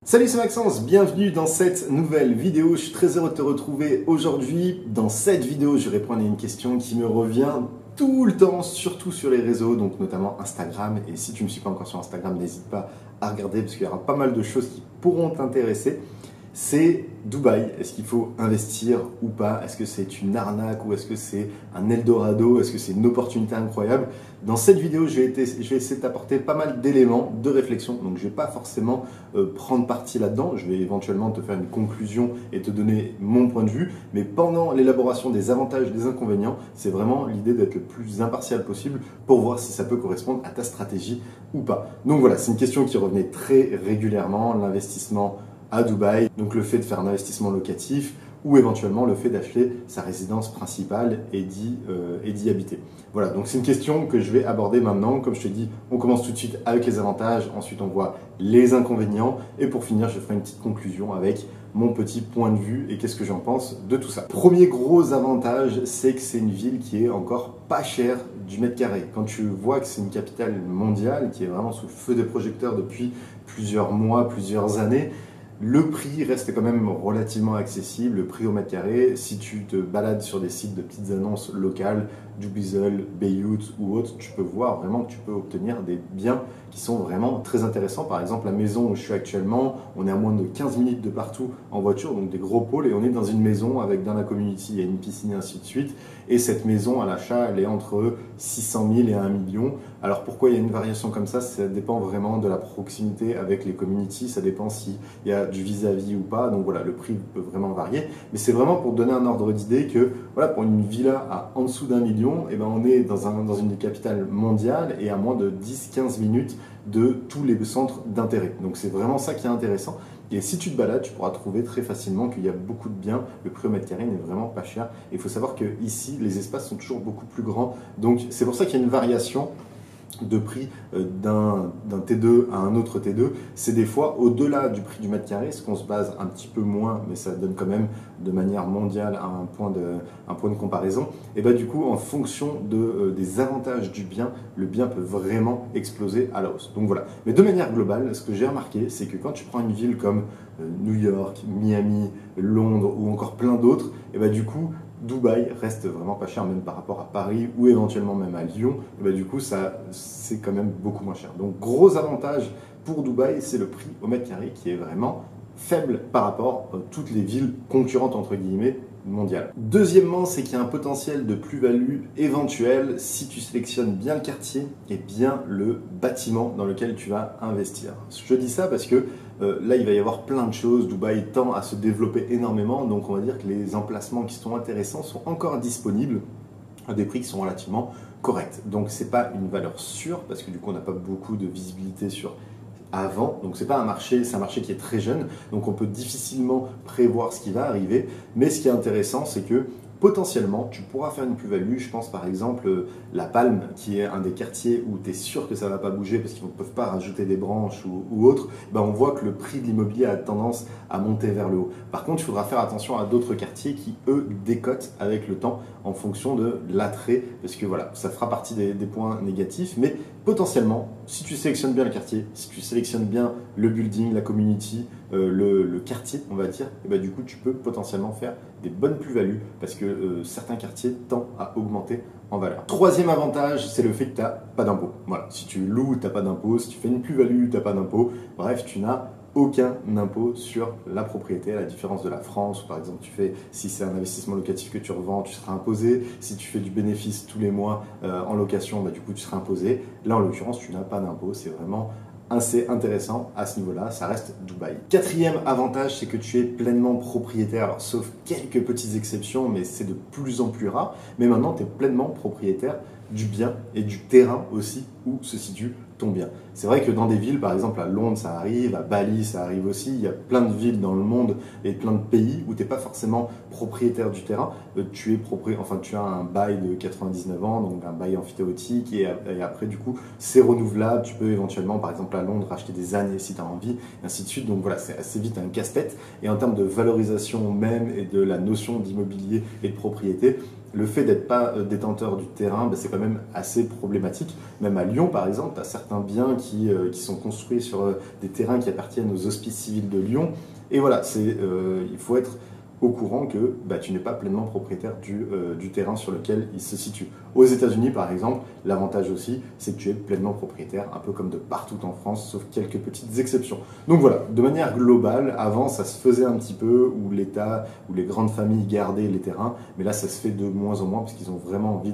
Salut, c'est Maxence, bienvenue dans cette nouvelle vidéo. Je suis très heureux de te retrouver aujourd'hui. Dans cette vidéo, je vais répondre à une question qui me revient tout le temps, surtout sur les réseaux, donc notamment Instagram. Et si tu ne me suis pas encore sur Instagram, n'hésite pas à regarder parce qu'il y aura pas mal de choses qui pourront t'intéresser. C'est Dubaï. Est-ce qu'il faut investir ou pas? Est-ce que c'est une arnaque ou est-ce que c'est un Eldorado? Est-ce que c'est une opportunité incroyable? Dans cette vidéo, je vais essayer de t'apporter pas mal d'éléments de réflexion. Donc, je ne vais pas forcément prendre parti là-dedans. Je vais éventuellement te faire une conclusion et te donner mon point de vue. Mais pendant l'élaboration des avantages et des inconvénients, c'est vraiment l'idée d'être le plus impartial possible pour voir si ça peut correspondre à ta stratégie ou pas. Donc voilà, c'est une question qui revenait très régulièrement, l'investissement à Dubaï, donc le fait de faire un investissement locatif ou éventuellement le fait d'acheter sa résidence principale et d'y habiter. Voilà, donc c'est une question que je vais aborder maintenant. Comme je te dis, on commence tout de suite avec les avantages, ensuite on voit les inconvénients et pour finir, je ferai une petite conclusion avec mon petit point de vue et qu'est-ce que j'en pense de tout ça. Premier gros avantage, c'est que c'est une ville qui est encore pas chère du mètre carré. Quand tu vois que c'est une capitale mondiale qui est vraiment sous le feu des projecteurs depuis plusieurs mois, plusieurs années, le prix reste quand même relativement accessible, le prix au mètre carré. Si tu te balades sur des sites de petites annonces locales, Dubizzle, Beyrouth ou autres, tu peux voir vraiment que tu peux obtenir des biens qui sont vraiment très intéressants. Par exemple, la maison où je suis actuellement, on est à moins de 15 minutes de partout en voiture, donc des gros pôles, et on est dans une maison avec dans la community, il y a une piscine et ainsi de suite. Et cette maison à l'achat, elle est entre 600 000 et 1 million. Alors pourquoi il y a une variation comme ça dépend vraiment de la proximité avec les communities, ça dépend s'il y a du vis-à-vis ou pas. Donc voilà, le prix peut vraiment varier. Mais c'est vraiment pour donner un ordre d'idée que voilà, pour une villa à en dessous d'1 million, eh ben, on est dans une des capitales mondiales et à moins de 10-15 minutes de tous les centres d'intérêt. Donc c'est vraiment ça qui est intéressant. Et si tu te balades, tu pourras trouver très facilement qu'il y a beaucoup de biens. Le prix au mètre carré n'est vraiment pas cher. Et il faut savoir qu'ici, les espaces sont toujours beaucoup plus grands. Donc c'est pour ça qu'il y a une variation de prix d'un T2 à un autre T2, c'est des fois au-delà du prix du mètre carré, ce qu'on se base un petit peu moins, mais ça donne quand même de manière mondiale un point de comparaison. Et bah du coup, en fonction des avantages du bien, le bien peut vraiment exploser à la hausse. Donc voilà. Mais de manière globale, ce que j'ai remarqué, c'est que quand tu prends une ville comme New York, Miami, Londres ou encore plein d'autres, et bah du coup, Dubaï reste vraiment pas cher, même par rapport à Paris ou éventuellement même à Lyon. Et bah, du coup, c'est quand même beaucoup moins cher. Donc, gros avantage pour Dubaï, c'est le prix au mètre carré qui est vraiment faible par rapport à toutes les villes concurrentes, entre guillemets, mondiales. Deuxièmement, c'est qu'il y a un potentiel de plus-value éventuelle si tu sélectionnes bien le quartier et bien le bâtiment dans lequel tu vas investir. Je dis ça parce que là, il va y avoir plein de choses. Dubaï tend à se développer énormément, donc on va dire que les emplacements qui sont intéressants sont encore disponibles à des prix qui sont relativement corrects. Donc, ce n'est pas une valeur sûre parce que du coup, on n'a pas beaucoup de visibilité sur avant, donc c'est pas un marché, c'est un marché qui est très jeune, donc on peut difficilement prévoir ce qui va arriver, mais ce qui est intéressant, c'est que potentiellement, tu pourras faire une plus-value. Je pense par exemple La Palme, qui est un des quartiers où tu es sûr que ça ne va pas bouger parce qu'ils ne peuvent pas rajouter des branches ou autre. Ben, on voit que le prix de l'immobilier a tendance à monter vers le haut. Par contre, il faudra faire attention à d'autres quartiers qui, eux, décotent avec le temps en fonction de l'attrait, parce que voilà, ça fera partie des points négatifs, mais potentiellement, si tu sélectionnes bien le quartier, si tu sélectionnes bien le building, la community, le quartier, on va dire, et ben, du coup, tu peux potentiellement faire des bonnes plus-values parce que certains quartiers tendent à augmenter en valeur. Troisième avantage, c'est le fait que tu n'as pas d'impôt. Voilà, si tu loues, tu n'as pas d'impôt. Si tu fais une plus-value, tu n'as pas d'impôt. Bref, tu n'as aucun impôt sur la propriété, à la différence de la France où par exemple si c'est un investissement locatif que tu revends, tu seras imposé. Si tu fais du bénéfice tous les mois en location, bah, du coup tu seras imposé. Là en l'occurrence, tu n'as pas d'impôt. C'est vraiment assez intéressant à ce niveau-là, ça reste Dubaï. Quatrième avantage, c'est que tu es pleinement propriétaire, alors sauf quelques petites exceptions, mais c'est de plus en plus rare. Mais maintenant, tu es pleinement propriétaire du bien et du terrain aussi où se situe ton bien. C'est vrai que dans des villes, par exemple à Londres, ça arrive, à Bali, ça arrive aussi. Il y a plein de villes dans le monde et plein de pays où tu n'es pas forcément propriétaire du terrain. Tu as un bail de 99 ans, donc un bail emphytéotique, et après, du coup, c'est renouvelable. Tu peux éventuellement, par exemple à Londres, acheter des années si tu as envie, et ainsi de suite. Donc voilà, c'est assez vite un casse-tête. Et en termes de valorisation même et de la notion d'immobilier et de propriété, le fait d'être pas détenteur du terrain, c'est quand même assez problématique. Même à Lyon, par exemple, tu as certains biens qui sont construits sur des terrains qui appartiennent aux hospices civils de Lyon. Et voilà, il faut être au courant que tu n'es pas pleinement propriétaire du terrain sur lequel il se situe. Aux États-Unis, par exemple, l'avantage aussi, c'est que tu es pleinement propriétaire, un peu comme de partout en France, sauf quelques petites exceptions. Donc voilà, de manière globale, avant, ça se faisait un petit peu, où l'État, où les grandes familles gardaient les terrains, mais là, ça se fait de moins en moins, parce qu'ils ont vraiment envie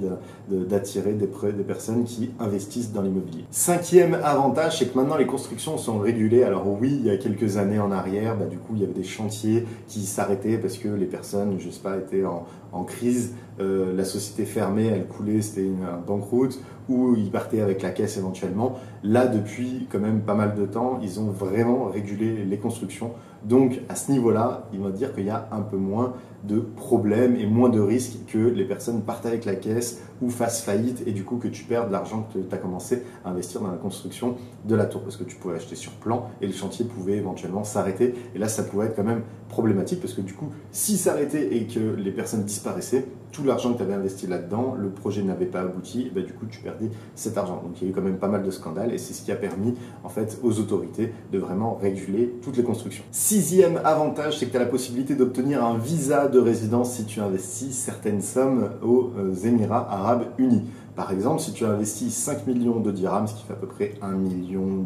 d'attirer des personnes qui investissent dans l'immobilier. Cinquième avantage, c'est que maintenant, les constructions sont régulées. Alors oui, il y a quelques années en arrière, du coup, il y avait des chantiers qui s'arrêtaient parce que les personnes, je sais pas, étaient en crise, la société fermait, elle coulait, c'était une banqueroute, ou ils partaient avec la caisse éventuellement. Là, depuis quand même pas mal de temps, ils ont vraiment régulé les constructions. Donc à ce niveau-là, il va dire qu'il y a un peu moins de problèmes et moins de risques que les personnes partent avec la caisse ou fassent faillite et du coup que tu perdes l'argent que tu as commencé à investir dans la construction de la tour, parce que tu pouvais acheter sur plan et le chantier pouvait éventuellement s'arrêter, et là ça pouvait être quand même problématique parce que du coup s'il s'arrêtait et que les personnes disparaissaient, tout l'argent que tu avais investi là-dedans, le projet n'avait pas abouti, et du coup tu perdais cet argent. Donc il y a eu quand même pas mal de scandales et c'est ce qui a permis en fait aux autorités de vraiment réguler toutes les constructions. Sixième avantage, c'est que tu as la possibilité d'obtenir un visa de résidence si tu investis certaines sommes aux Émirats Arabes Unis. Par exemple, si tu investis 5 millions de dirhams, ce qui fait à peu près 1,2 million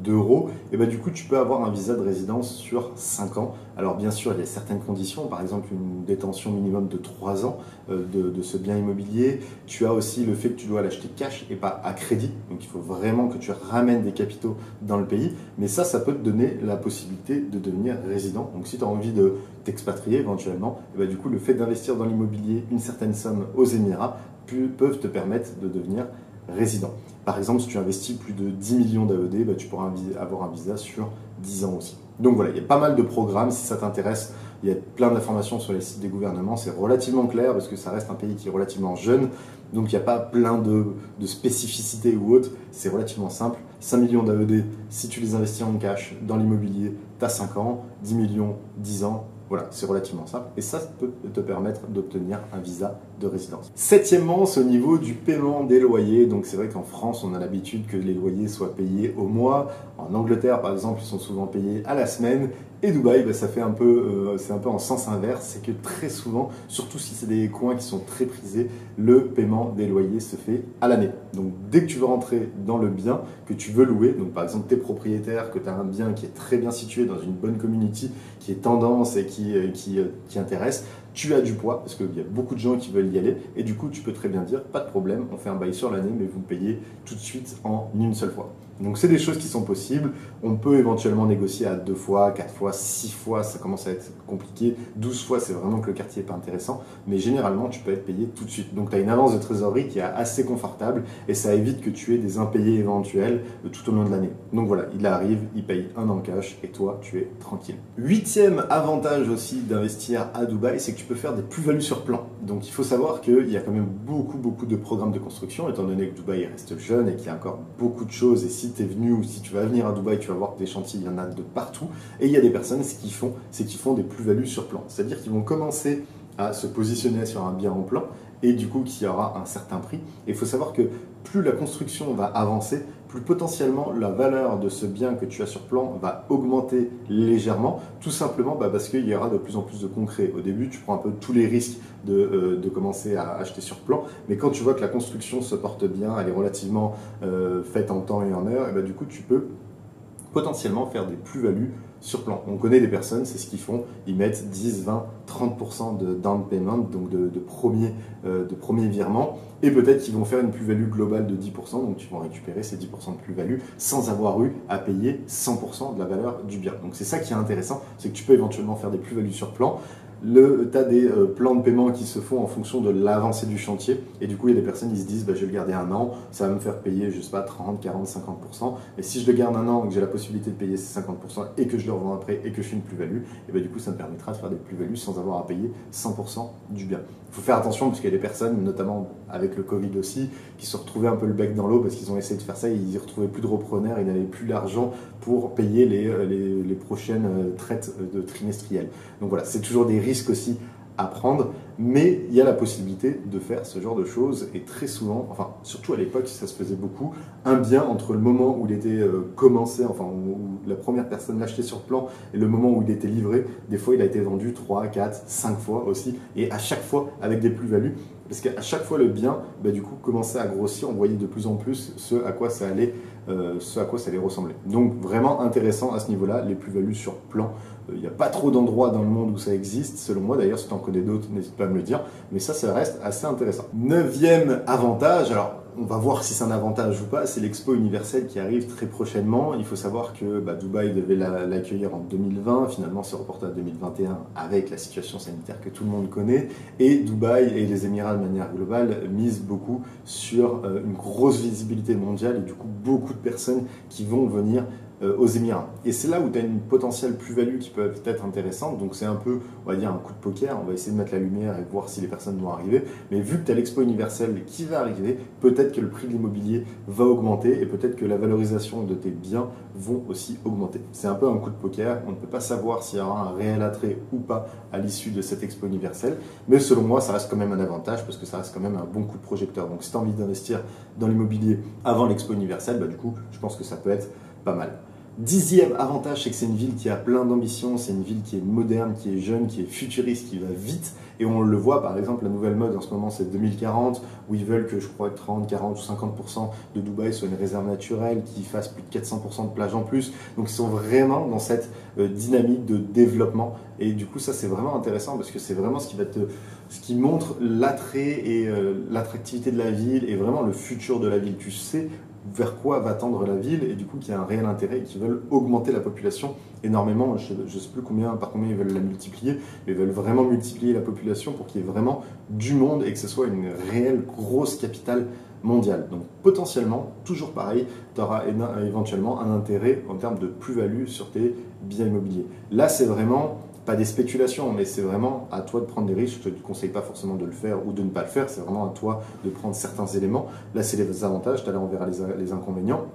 d'euros, et du coup, tu peux avoir un visa de résidence sur 5 ans. Alors bien sûr, il y a certaines conditions, par exemple une détention minimum de 3 ans de ce bien immobilier. Tu as aussi le fait que tu dois l'acheter cash et pas à crédit, donc il faut vraiment que tu ramènes des capitaux dans le pays, mais ça peut te donner la possibilité de devenir résident. Donc si tu as envie de t'expatrier éventuellement, du coup, le fait d'investir dans l'immobilier une certaine somme aux Émirats peuvent te permettre de devenir résident. Par exemple, si tu investis plus de 10 millions d'AED, tu pourras avoir un visa sur 10 ans aussi. Donc voilà, il y a pas mal de programmes, si ça t'intéresse, il y a plein d'informations sur les sites des gouvernements, c'est relativement clair parce que ça reste un pays qui est relativement jeune, donc il n'y a pas plein de spécificités ou autres, c'est relativement simple. 5 millions d'AED, si tu les investis en cash dans l'immobilier, tu as 5 ans, 10 millions, 10 ans, voilà, c'est relativement simple et ça peut te permettre d'obtenir un visa de résidence. Septièmement, c'est au niveau du paiement des loyers. Donc c'est vrai qu'en France, on a l'habitude que les loyers soient payés au mois. En Angleterre, par exemple, ils sont souvent payés à la semaine. Et Dubaï, ça fait c'est un peu en sens inverse. C'est que très souvent, surtout si c'est des coins qui sont très prisés, le paiement des loyers se fait à l'année. Donc dès que tu veux rentrer dans le bien que tu veux louer, donc par exemple tu es propriétaire, que tu as un bien qui est très bien situé dans une bonne community, qui est tendance et qui intéresse, tu as du poids parce qu'il y a beaucoup de gens qui veulent y aller et du coup tu peux très bien dire pas de problème, on fait un bail sur l'année mais vous me payez tout de suite en une seule fois. Donc c'est des choses qui sont possibles, on peut éventuellement négocier à 2 fois, 4 fois, 6 fois, ça commence à être compliqué, 12 fois c'est vraiment que le quartier n'est pas intéressant, mais généralement tu peux être payé tout de suite. Donc tu as une avance de trésorerie qui est assez confortable et ça évite que tu aies des impayés éventuels tout au long de l'année. Donc voilà, il arrive, il paye un an cash et toi tu es tranquille. Huitième avantage aussi d'investir à Dubaï, c'est que tu peux faire des plus-values sur plan. Donc il faut savoir qu'il y a quand même beaucoup de programmes de construction, étant donné que Dubaï reste jeune et qu'il y a encore beaucoup de choses. Et si tu es venu ou si tu vas venir à Dubaï, tu vas voir que des chantiers, il y en a de partout. Et il y a des personnes, ce qu'ils font, c'est qu'ils font des plus-values sur plan. C'est-à-dire qu'ils vont commencer à se positionner sur un bien en plan et du coup qui aura un certain prix. Et il faut savoir que plus la construction va avancer, plus potentiellement la valeur de ce bien que tu as sur plan va augmenter légèrement, tout simplement parce qu'il y aura de plus en plus de concret. Au début, tu prends un peu tous les risques de commencer à acheter sur plan, mais quand tu vois que la construction se porte bien, elle est relativement faite en temps et en heure, et du coup tu peux potentiellement faire des plus-values sur plan. On connaît des personnes, c'est ce qu'ils font, ils mettent 10, 20, 30% de down payment, donc de premier virement, et peut-être qu'ils vont faire une plus-value globale de 10%, donc tu vas récupérer ces 10% de plus-value sans avoir eu à payer 100% de la valeur du bien. Donc c'est ça qui est intéressant, c'est que tu peux éventuellement faire des plus-values sur plan. Tu as des plans de paiement qui se font en fonction de l'avancée du chantier et du coup il y a des personnes qui se disent je vais le garder un an, ça va me faire payer je sais pas 30, 40, 50%, et si je le garde un an et que j'ai la possibilité de payer ces 50% et que je le revends après et que je fais une plus-value, et du coup ça me permettra de faire des plus-values sans avoir à payer 100% du bien. Il faut faire attention parce qu'il y a des personnes, notamment avec le Covid aussi, qui se retrouvaient un peu le bec dans l'eau parce qu'ils ont essayé de faire ça et ils ne retrouvaient plus de repreneurs, ils n'avaient plus l'argent pour payer les prochaines traites de trimestrielles. Donc voilà, c'est toujours des risques aussi à prendre, mais il y a la possibilité de faire ce genre de choses et très souvent, enfin surtout à l'époque ça se faisait beaucoup, un bien entre le moment où il était commencé, enfin où la première personne l'achetait sur plan et le moment où il était livré, des fois il a été vendu 3, 4, 5 fois aussi et à chaque fois avec des plus-values. Parce qu'à chaque fois le bien, du coup, commençait à grossir, on voyait de plus en plus ce à quoi ça allait ressembler. Donc vraiment intéressant à ce niveau-là, les plus-values sur plan. Il n'y a pas trop d'endroits dans le monde où ça existe, selon moi. D'ailleurs, si tu en connais d'autres, n'hésite pas à me le dire. Mais ça reste assez intéressant. 9e avantage, alors on va voir si c'est un avantage ou pas, c'est l'Expo universelle qui arrive très prochainement. Il faut savoir que Dubaï devait l'accueillir en 2020, finalement c'est reporté à 2021 avec la situation sanitaire que tout le monde connaît. Et Dubaï et les Émirats de manière globale misent beaucoup sur une grosse visibilité mondiale et du coup beaucoup de personnes qui vont venir aux Émirats. Et c'est là où tu as une potentielle plus-value qui peut être intéressante. Donc c'est un peu, on va dire, un coup de poker. On va essayer de mettre la lumière et voir si les personnes vont arriver. Mais vu que tu as l'Expo universelle qui va arriver, peut-être que le prix de l'immobilier va augmenter et peut-être que la valorisation de tes biens vont aussi augmenter. C'est un peu un coup de poker. On ne peut pas savoir s'il y aura un réel attrait ou pas à l'issue de cette Expo universelle. Mais selon moi, ça reste quand même un avantage parce que ça reste quand même un bon coup de projecteur. Donc si tu as envie d'investir dans l'immobilier avant l'Expo universelle, du coup, je pense que ça peut être pas mal. 10e avantage, c'est que c'est une ville qui a plein d'ambition, c'est une ville qui est moderne, qui est jeune, qui est futuriste, qui va vite. Et on le voit, par exemple, la nouvelle mode en ce moment, c'est 2040, où ils veulent que, je crois, 30, 40 ou 50% de Dubaï soit une réserve naturelle, qu'ils fassent plus de 400% de plages en plus. Donc, ils sont vraiment dans cette dynamique de développement. Et du coup, ça, c'est vraiment intéressant parce que c'est vraiment ce qui montre l'attrait et l'attractivité de la ville et vraiment le futur de la ville. Tu sais vers quoi va tendre la ville et du coup qui a un réel intérêt et qui veulent augmenter la population énormément. Je ne sais plus par combien ils veulent la multiplier, mais ils veulent vraiment multiplier la population pour qu'il y ait vraiment du monde et que ce soit une réelle grosse capitale mondiale. Donc potentiellement, toujours pareil, tu auras éventuellement un intérêt en termes de plus-value sur tes biens immobiliers. Là, c'est vraiment pas des spéculations, mais c'est vraiment à toi de prendre des risques. Je ne te conseille pas forcément de le faire ou de ne pas le faire, c'est vraiment à toi de prendre certains éléments. Là, c'est les avantages, tout à l'heure on verra les inconvénients.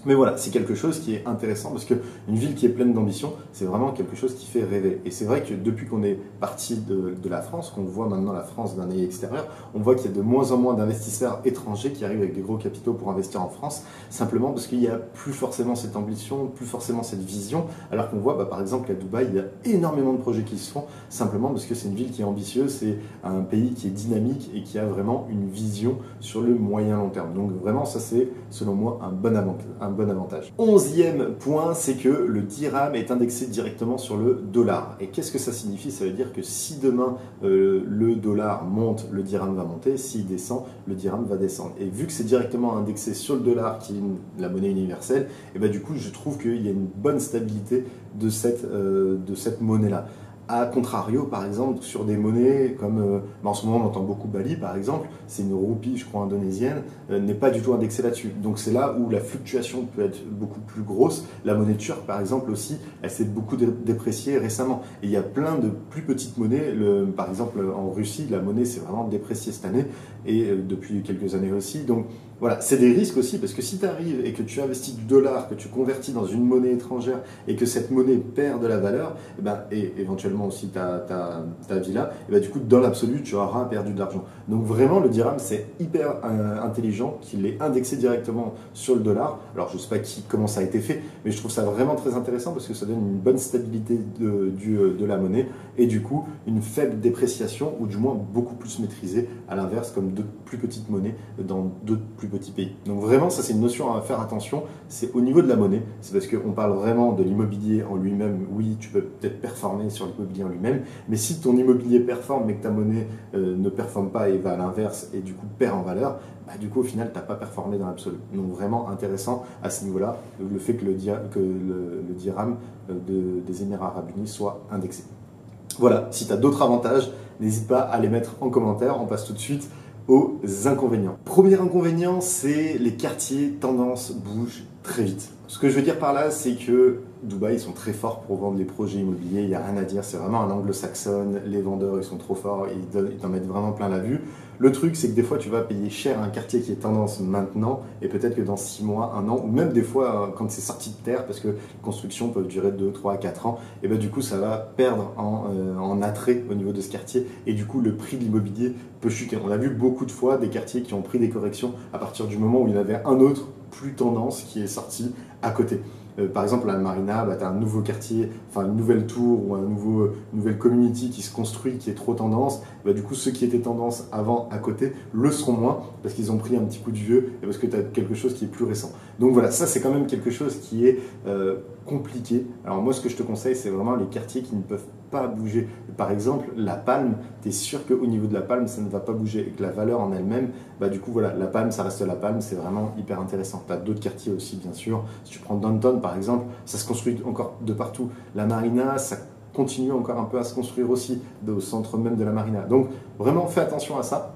Mais voilà, c'est quelque chose qui est intéressant parce qu'une ville qui est pleine d'ambition, c'est vraiment quelque chose qui fait rêver. Et c'est vrai que depuis qu'on est parti de la France, qu'on voit maintenant la France d'un œil extérieur, on voit qu'il y a de moins en moins d'investisseurs étrangers qui arrivent avec des gros capitaux pour investir en France, simplement parce qu'il n'y a plus forcément cette ambition, plus forcément cette vision, alors qu'on voit par exemple qu'à Dubaï, il y a énormément de projets qui se font, simplement parce que c'est une ville qui est ambitieuse, c'est un pays qui est dynamique et qui a vraiment une vision sur le moyen long terme. Donc vraiment, ça c'est selon moi un bon avantage. 11e point, c'est que le dirham est indexé directement sur le dollar. Et qu'est-ce que ça signifie? Ça veut dire que si demain le dollar monte, le dirham va monter, s'il descend, le dirham va descendre. Et vu que c'est directement indexé sur le dollar, qui est la monnaie universelle, et du coup je trouve qu'il y a une bonne stabilité de cette monnaie-là. A contrario, par exemple, sur des monnaies comme, en ce moment on entend beaucoup Bali par exemple, c'est une roupie, je crois, indonésienne, n'est pas du tout indexée là-dessus. Donc c'est là où la fluctuation peut être beaucoup plus grosse. La monnaie turque par exemple aussi, elle s'est beaucoup dépréciée récemment. Et il y a plein de plus petites monnaies, par exemple en Russie, la monnaie s'est vraiment dépréciée cette année et depuis quelques années aussi. Donc voilà, c'est des risques aussi parce que si tu arrives et que tu investis du dollar, que tu convertis dans une monnaie étrangère et que cette monnaie perd de la valeur, et éventuellement aussi ta villa, du coup dans l'absolu tu auras perdu de l'argent. Donc vraiment le dirham c'est hyper intelligent qu'il est indexé directement sur le dollar. Alors je ne sais pas comment ça a été fait, mais je trouve ça vraiment très intéressant parce que ça donne une bonne stabilité de la monnaie et du coup une faible dépréciation ou du moins beaucoup plus maîtrisée à l'inverse comme d'autres plus petites monnaies dans d'autres plus petits pays. Donc vraiment ça c'est une notion à faire attention, c'est au niveau de la monnaie, c'est parce qu'on parle vraiment de l'immobilier en lui-même. Oui, tu peux peut-être performer sur l'immobilier en lui-même, mais si ton immobilier performe mais que ta monnaie ne performe pas et va à l'inverse et du coup perd en valeur, du coup au final tu n'as pas performé dans l'absolu. Donc vraiment intéressant à ce niveau-là, le fait que le dirham des Émirats Arabes Unis soit indexé. Voilà, si tu as d'autres avantages, n'hésite pas à les mettre en commentaire, on passe tout de suite aux inconvénients. Premier inconvénient, c'est les quartiers tendance bougent très vite. Ce que je veux dire par là, c'est que Dubaï, ils sont très forts pour vendre les projets immobiliers, il n'y a rien à dire, c'est vraiment un anglo-saxonne, les vendeurs, ils sont trop forts, ils t'en mettent vraiment plein la vue. Le truc, c'est que des fois, tu vas payer cher un quartier qui est tendance maintenant, et peut-être que dans 6 mois, 1 an, ou même des fois, quand c'est sorti de terre, parce que les constructions peuvent durer 2, 3, 4 ans, et ben du coup, ça va perdre en attrait au niveau de ce quartier, et du coup, le prix de l'immobilier peut chuter. On a vu beaucoup de fois des quartiers qui ont pris des corrections à partir du moment où il y en avait un autre plus tendance qui est sorti à côté. Par exemple, à la Marina, tu as un nouveau quartier, enfin une nouvelle tour ou nouvelle community qui se construit, qui est trop tendance. Du coup, ceux qui étaient tendance avant à côté le seront moins parce qu'ils ont pris un petit coup de vieux et parce que tu as quelque chose qui est plus récent. Donc voilà, ça c'est quand même quelque chose qui est compliqué. Alors moi, ce que je te conseille, c'est vraiment les quartiers qui ne peuvent pas bouger. Par exemple, la Palme, tu es sûr qu'au niveau de la Palme, ça ne va pas bouger et que la valeur en elle-même, du coup, voilà, la Palme, ça reste la Palme, c'est vraiment hyper intéressant. Tu as d'autres quartiers aussi, bien sûr. Si tu prends Downtown, par exemple, ça se construit encore de partout. La Marina, ça continue encore un peu à se construire aussi au centre même de la Marina. Donc, vraiment, fais attention à ça.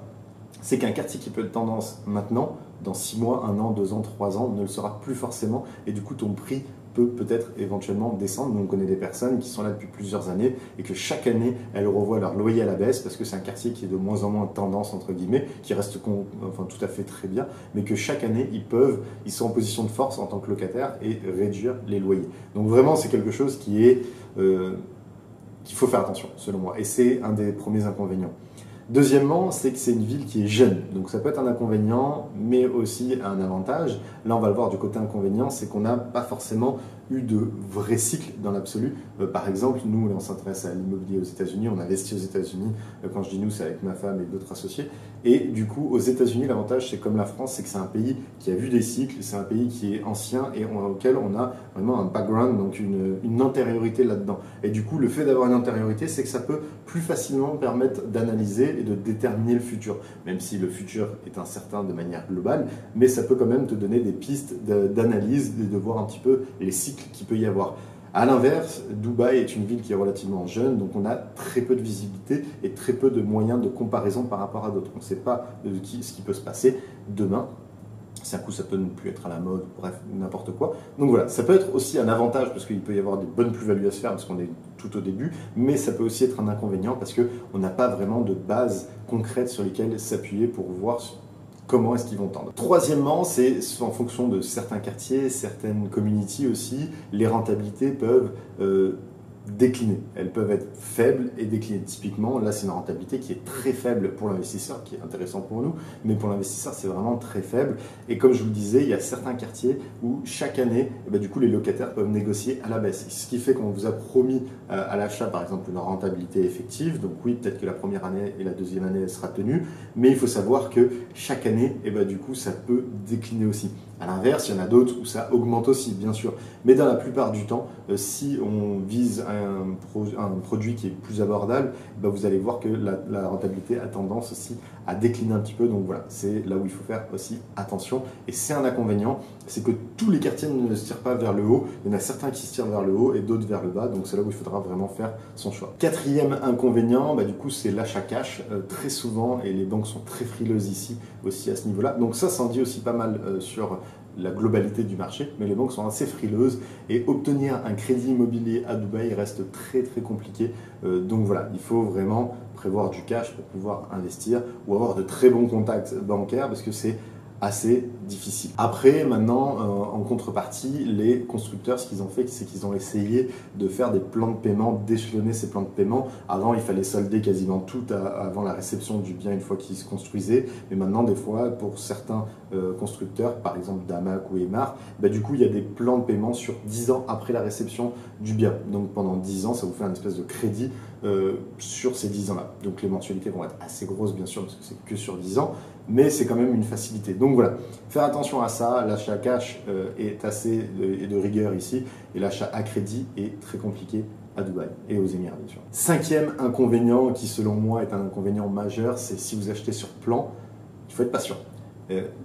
C'est qu'un quartier qui peut être tendance maintenant, dans 6 mois, 1 an, 2 ans, 3 ans, ne le sera plus forcément. Et du coup, ton prix peut peut-être éventuellement descendre. Nous, on connaît des personnes qui sont là depuis plusieurs années et que chaque année, elles revoient leur loyer à la baisse parce que c'est un quartier qui est de moins en moins tendance, entre guillemets, qui reste tout à fait très bien, mais que chaque année, ils sont en position de force en tant que locataires et réduire les loyers. Donc vraiment, c'est quelque chose qu'il faut faire attention, selon moi. Et c'est un des premiers inconvénients. Deuxièmement, c'est que c'est une ville qui est jeune. Donc ça peut être un inconvénient, mais aussi un avantage. Là, on va le voir du côté inconvénient, c'est qu'on n'a pas forcément eu de vrai cycle dans l'absolu. Par exemple, nous, on s'intéresse à l'immobilier aux États-Unis, on investit aux États-Unis. Quand je dis nous, c'est avec ma femme et d'autres associés. Et du coup, aux États-Unis, l'avantage, c'est comme la France, c'est que c'est un pays qui a vu des cycles, c'est un pays qui est ancien et auquel on a vraiment un background, donc une antériorité là-dedans. Et du coup, le fait d'avoir une antériorité, c'est que ça peut plus facilement permettre d'analyser et de déterminer le futur, même si le futur est incertain de manière globale, mais ça peut quand même te donner des pistes d'analyse et de voir un petit peu les cycles qu'il peut y avoir. A l'inverse, Dubaï est une ville qui est relativement jeune, donc on a très peu de visibilité et très peu de moyens de comparaison par rapport à d'autres. On ne sait pas ce qui peut se passer demain. C'est un coup, ça peut ne plus être à la mode, bref, n'importe quoi. Donc voilà, ça peut être aussi un avantage parce qu'il peut y avoir des bonnes plus-values à se faire parce qu'on est tout au début, mais ça peut aussi être un inconvénient parce qu'on n'a pas vraiment de base concrète sur lesquelles s'appuyer pour voir comment est-ce qu'ils vont tendre. Troisièmement, c'est en fonction de certains quartiers, certaines communities aussi, les rentabilités peuvent décliner. Elles peuvent être faibles et décliner. Typiquement, là, c'est une rentabilité qui est très faible pour l'investisseur, qui est intéressant pour nous, mais pour l'investisseur, c'est vraiment très faible. Et comme je vous le disais, il y a certains quartiers où chaque année, du coup, les locataires peuvent négocier à la baisse. Ce qui fait qu'on vous a promis à l'achat, par exemple, une rentabilité effective. Donc oui, peut-être que la première année et la deuxième année, elle sera tenue, mais il faut savoir que chaque année, du coup, ça peut décliner aussi. À l'inverse, il y en a d'autres où ça augmente aussi, bien sûr. Mais dans la plupart du temps, si on vise un produit qui est plus abordable, vous allez voir que la rentabilité a tendance aussi à décliner un petit peu. Donc voilà, c'est là où il faut faire aussi attention. Et c'est un inconvénient, c'est que tous les quartiers ne se tirent pas vers le haut. Il y en a certains qui se tirent vers le haut et d'autres vers le bas. Donc c'est là où il faudra vraiment faire son choix. Quatrième inconvénient, du coup, c'est l'achat cash. Très souvent, et les banques sont très frileuses ici aussi à ce niveau-là. Donc ça en dit aussi pas mal sur la globalité du marché, mais les banques sont assez frileuses et obtenir un crédit immobilier à Dubaï reste très très compliqué. Donc voilà, il faut vraiment prévoir du cash pour pouvoir investir ou avoir de très bons contacts bancaires parce que c'est assez difficile. Après, maintenant, en contrepartie, les constructeurs, ce qu'ils ont fait, c'est qu'ils ont essayé de faire des plans de paiement, d'échelonner ces plans de paiement. Avant, il fallait solder quasiment tout avant la réception du bien une fois qu'il se construisait. Mais maintenant, des fois, pour certains constructeurs, par exemple Damac ou Emar, du coup, il y a des plans de paiement sur 10 ans après la réception du bien. Donc pendant 10 ans, ça vous fait un espèce de crédit sur ces 10 ans-là. Donc les mensualités vont être assez grosses, bien sûr, parce que c'est que sur 10 ans, mais c'est quand même une facilité. Donc voilà, faire attention à ça. L'achat cash est assez de rigueur ici, et l'achat à crédit est très compliqué à Dubaï et aux Émirats, bien sûr. Cinquième inconvénient, qui selon moi est un inconvénient majeur, c'est si vous achetez sur plan, il faut être patient.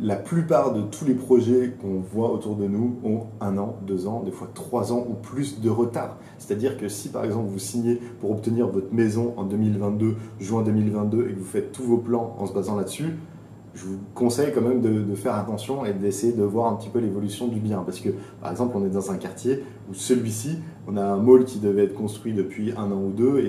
La plupart de tous les projets qu'on voit autour de nous ont 1 an, 2 ans, des fois 3 ans ou plus de retard. C'est-à-dire que si par exemple vous signez pour obtenir votre maison en 2022, juin 2022, et que vous faites tous vos plans en se basant là-dessus, je vous conseille quand même de faire attention et d'essayer de voir un petit peu l'évolution du bien. Parce que, par exemple, on est dans un quartier où celui-ci, on a un mall qui devait être construit depuis 1 an ou 2 et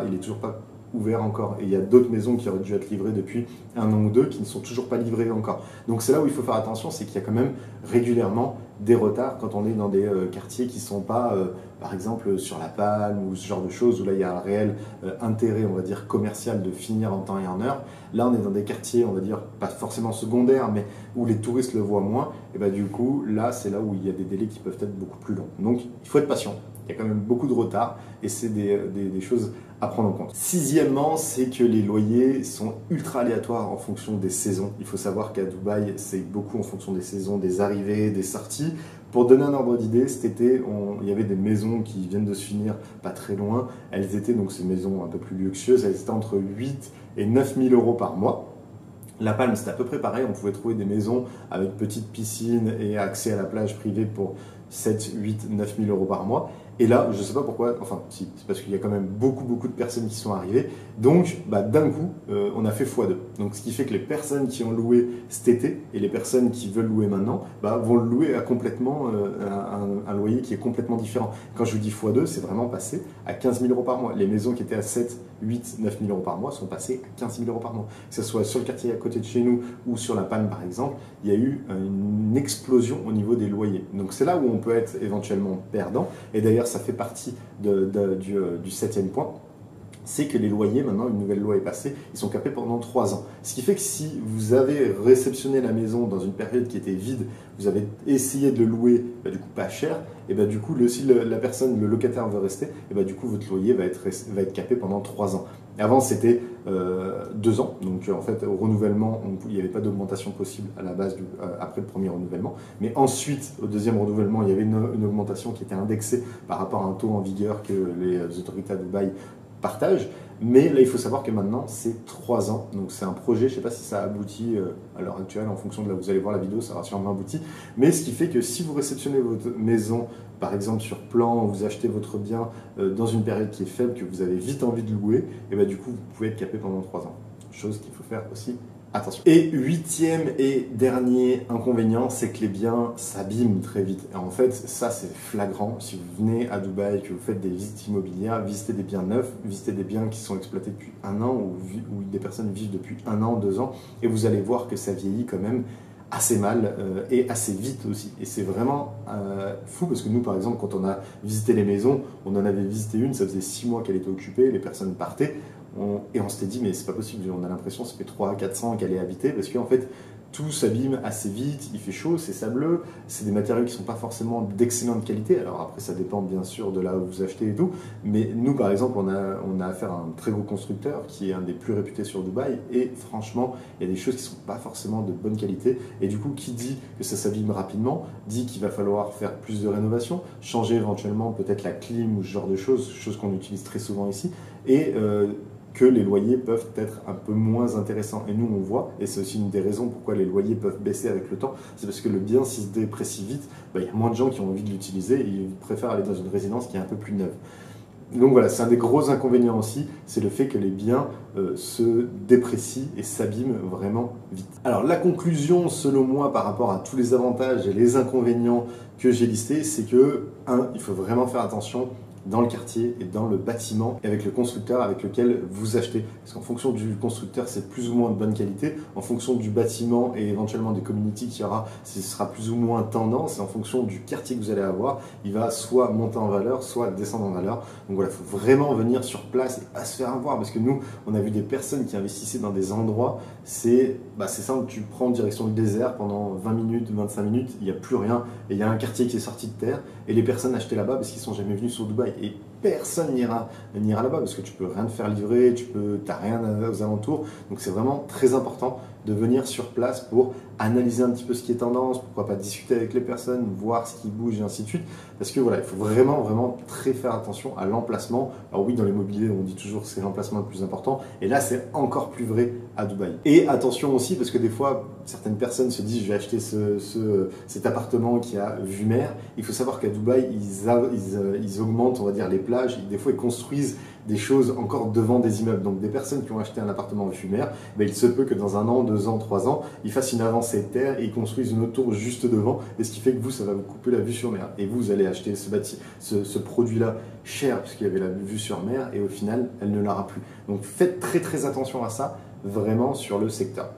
il est toujours pas ouvert encore. Et il y a d'autres maisons qui auraient dû être livrées depuis 1 an ou 2 qui ne sont toujours pas livrées encore. Donc c'est là où il faut faire attention, c'est qu'il y a quand même régulièrement des retards quand on est dans des quartiers qui ne sont pas, par exemple, sur la Palme ou ce genre de choses, où là il y a un réel intérêt, on va dire, commercial de finir en temps et en heure. Là on est dans des quartiers, on va dire, pas forcément secondaires, mais où les touristes le voient moins. Et bien du coup, là c'est là où il y a des délais qui peuvent être beaucoup plus longs. Donc il faut être patient. Il y a quand même beaucoup de retard et c'est des choses à prendre en compte. Sixièmement, c'est que les loyers sont ultra aléatoires en fonction des saisons. Il faut savoir qu'à Dubaï, c'est beaucoup en fonction des saisons, des arrivées, des sorties. Pour donner un ordre d'idée, cet été, il y avait des maisons qui viennent de se finir pas très loin. Elles étaient, donc ces maisons un peu plus luxueuses, elles étaient entre 8 et 9 000 euros par mois. La Palme, c'était à peu près pareil. On pouvait trouver des maisons avec petite piscine et accès à la plage privée pour 7, 8, 9 000 euros par mois. Et là, je ne sais pas pourquoi, enfin, si, c'est parce qu'il y a quand même beaucoup de personnes qui sont arrivées. Donc, d'un coup, on a fait x2. Donc, ce qui fait que les personnes qui ont loué cet été et les personnes qui veulent louer maintenant vont le louer à complètement un loyer qui est complètement différent. Quand je vous dis x2, c'est vraiment passé à 15 000 euros par mois. Les maisons qui étaient à 7, 8, 9 000 euros par mois sont passées à 15 000 euros par mois. Que ce soit sur le quartier à côté de chez nous ou sur la Palme, par exemple, il y a eu une explosion au niveau des loyers. Donc, c'est là où on peut être éventuellement perdant. Et d'ailleurs, ça fait partie du 7e point, c'est que les loyers, maintenant, une nouvelle loi est passée, ils sont capés pendant 3 ans. Ce qui fait que si vous avez réceptionné la maison dans une période qui était vide, vous avez essayé de le louer, du coup pas cher, et du coup, si la personne, le locataire veut rester, et du coup, votre loyer va être capé pendant 3 ans. Avant, c'était 2 ans, donc en fait, au renouvellement, il n'y avait pas d'augmentation possible à la base après le premier renouvellement. Mais ensuite, au deuxième renouvellement, il y avait une augmentation qui était indexée par rapport à un taux en vigueur que les autorités à Dubaï partagent. Mais là, il faut savoir que maintenant, c'est 3 ans. Donc, c'est un projet. Je ne sais pas si ça aboutit à l'heure actuelle. En fonction de là où vous allez voir la vidéo, ça aura sûrement abouti. Mais ce qui fait que si vous réceptionnez votre maison, par exemple sur plan, vous achetez votre bien dans une période qui est faible, que vous avez vite envie de louer, et du coup, vous pouvez être capé pendant 3 ans. Chose qu'il faut faire aussi attention. Et 8e et dernier inconvénient, c'est que les biens s'abîment très vite. Et en fait, ça c'est flagrant. Si vous venez à Dubaï, que vous faites des visites immobilières, visitez des biens neufs, visitez des biens qui sont exploités depuis 1 an ou des personnes vivent depuis 1 an, 2 ans, et vous allez voir que ça vieillit quand même assez mal et assez vite aussi. Et c'est vraiment fou parce que nous, par exemple, quand on a visité les maisons, on en avait visité une, ça faisait 6 mois qu'elle était occupée, les personnes partaient. Et on s'était dit, mais c'est pas possible, on a l'impression que ça fait 300-400 qu'elle est habitée, parce qu'en fait, tout s'abîme assez vite, il fait chaud, c'est sableux, c'est des matériaux qui ne sont pas forcément d'excellente qualité. Alors après, ça dépend bien sûr de là où vous achetez et tout, mais nous, par exemple, on a affaire à un très gros constructeur qui est un des plus réputés sur Dubaï, et franchement, il y a des choses qui ne sont pas forcément de bonne qualité, et du coup, qui dit que ça s'abîme rapidement, dit qu'il va falloir faire plus de rénovation, changer éventuellement peut-être la clim ou ce genre de choses qu'on utilise très souvent ici, et que les loyers peuvent être un peu moins intéressants. Et nous, on voit, et c'est aussi une des raisons pourquoi les loyers peuvent baisser avec le temps, c'est parce que le bien, s'il se déprécie vite, il y a moins de gens qui ont envie de l'utiliser et ils préfèrent aller dans une résidence qui est un peu plus neuve. Donc voilà, c'est un des gros inconvénients aussi, c'est le fait que les biens se déprécient et s'abîment vraiment vite. Alors la conclusion, selon moi, par rapport à tous les avantages et les inconvénients que j'ai listés, c'est que, il faut vraiment faire attention dans le quartier et dans le bâtiment et avec le constructeur avec lequel vous achetez. Parce qu'en fonction du constructeur, c'est plus ou moins de bonne qualité. En fonction du bâtiment et éventuellement des communities qu'il y aura, ce sera plus ou moins tendance. Et en fonction du quartier que vous allez avoir, il va soit monter en valeur, soit descendre en valeur. Donc voilà, il faut vraiment venir sur place et pas se faire avoir. Parce que nous, on a vu des personnes qui investissaient dans des endroits, c'est simple, tu prends direction le désert pendant 20 minutes, 25 minutes, il n'y a plus rien. Et il y a un quartier qui est sorti de terre et les personnes achetaient là-bas parce qu'ils ne sont jamais venus sur Dubaï. Et personne n'ira là-bas parce que tu peux rien te faire livrer, tu n'as rien aux alentours. Donc c'est vraiment très important de venir sur place pour analyser un petit peu ce qui est tendance, pourquoi pas discuter avec les personnes, voir ce qui bouge et ainsi de suite. Parce que voilà, il faut vraiment très faire attention à l'emplacement. Alors oui, dans l'immobilier, on dit toujours que c'est l'emplacement le plus important. Et là, c'est encore plus vrai à Dubaï. Et attention aussi, parce que des fois, certaines personnes se disent, je vais acheter cet appartement qui a vue mer. Il faut savoir qu'à Dubaï, ils augmentent, on va dire, les plages. Des fois, ils construisent des choses encore devant des immeubles. Donc des personnes qui ont acheté un appartement en vue mer, il se peut que dans 1 an, 2 ans, 3 ans, ils fassent une avancée de terre et ils construisent une autre tour juste devant, et ce qui fait que vous, ça va vous couper la vue sur mer. Et vous allez acheter ce produit-là cher, puisqu'il y avait la vue sur mer, et au final, elle ne l'aura plus. Donc faites très très attention à ça, vraiment sur le secteur.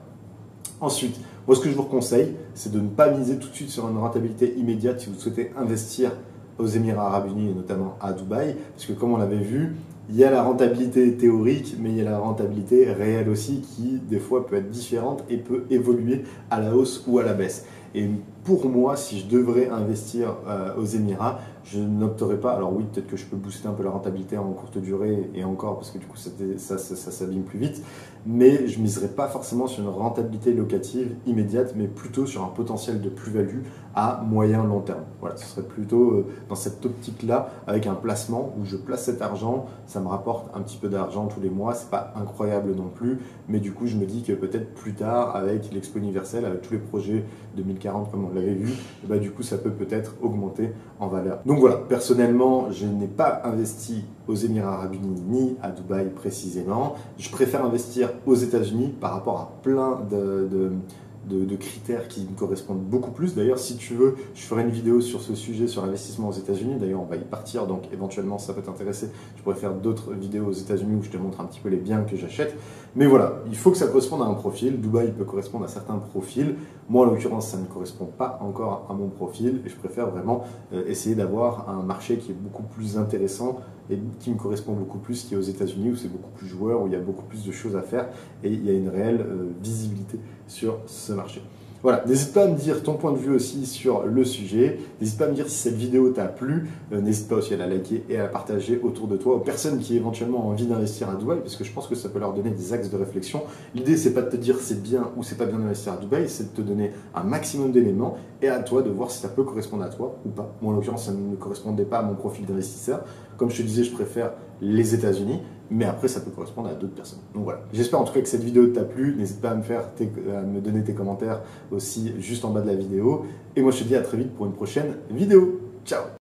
Ensuite, moi ce que je vous conseille, c'est de ne pas miser tout de suite sur une rentabilité immédiate si vous souhaitez investir aux Émirats Arabes Unis et notamment à Dubaï, parce que comme on l'avait vu, il y a la rentabilité théorique, mais il y a la rentabilité réelle aussi qui, des fois, peut être différente et peut évoluer à la hausse ou à la baisse. Et pour moi, si je devrais investir aux Émirats, je n'opterais pas. Alors oui, peut-être que je peux booster un peu la rentabilité en courte durée et encore, parce que du coup, ça s'abîme plus vite. Mais je ne miserais pas forcément sur une rentabilité locative immédiate, mais plutôt sur un potentiel de plus-value à moyen long terme. Voilà, ce serait plutôt dans cette optique-là, avec un placement où je place cet argent, ça me rapporte un petit peu d'argent tous les mois, c'est pas incroyable non plus, mais du coup, je me dis que peut-être plus tard, avec l'Expo universelle, avec tous les projets 2040 comme on l'avait vu, du coup, ça peut peut-être augmenter en valeur. Donc voilà, personnellement, je n'ai pas investi aux Émirats Arabes Unis ni à Dubaï précisément. Je préfère investir aux États-Unis par rapport à plein de critères qui me correspondent beaucoup plus. D'ailleurs, si tu veux, je ferai une vidéo sur ce sujet, sur l'investissement aux États-Unis. D'ailleurs, on va y partir, donc éventuellement, ça peut t'intéresser. Je pourrais faire d'autres vidéos aux États-Unis où je te montre un petit peu les biens que j'achète. Mais voilà, il faut que ça corresponde à un profil. Dubaï peut correspondre à certains profils. Moi, en l'occurrence, ça ne correspond pas encore à mon profil et je préfère vraiment essayer d'avoir un marché qui est beaucoup plus intéressant et qui me correspond beaucoup plus, qui est aux États-Unis où c'est beaucoup plus joueur, où il y a beaucoup plus de choses à faire et il y a une réelle visibilité sur ce marché. Voilà, n'hésite pas à me dire ton point de vue aussi sur le sujet, n'hésite pas à me dire si cette vidéo t'a plu, n'hésite pas aussi à la liker et à la partager autour de toi aux personnes qui éventuellement ont envie d'investir à Dubaï, parce que je pense que ça peut leur donner des axes de réflexion. L'idée, c'est pas de te dire c'est bien ou c'est pas bien d'investir à Dubaï, c'est de te donner un maximum d'éléments et à toi de voir si ça peut correspondre à toi ou pas. Moi, en l'occurrence, ça ne correspondait pas à mon profil d'investisseur. Comme je te disais, je préfère les États-Unis, mais après ça peut correspondre à d'autres personnes. Donc voilà, j'espère en tout cas que cette vidéo t'a plu, n'hésite pas à me donner tes commentaires aussi juste en bas de la vidéo, et moi je te dis à très vite pour une prochaine vidéo. Ciao!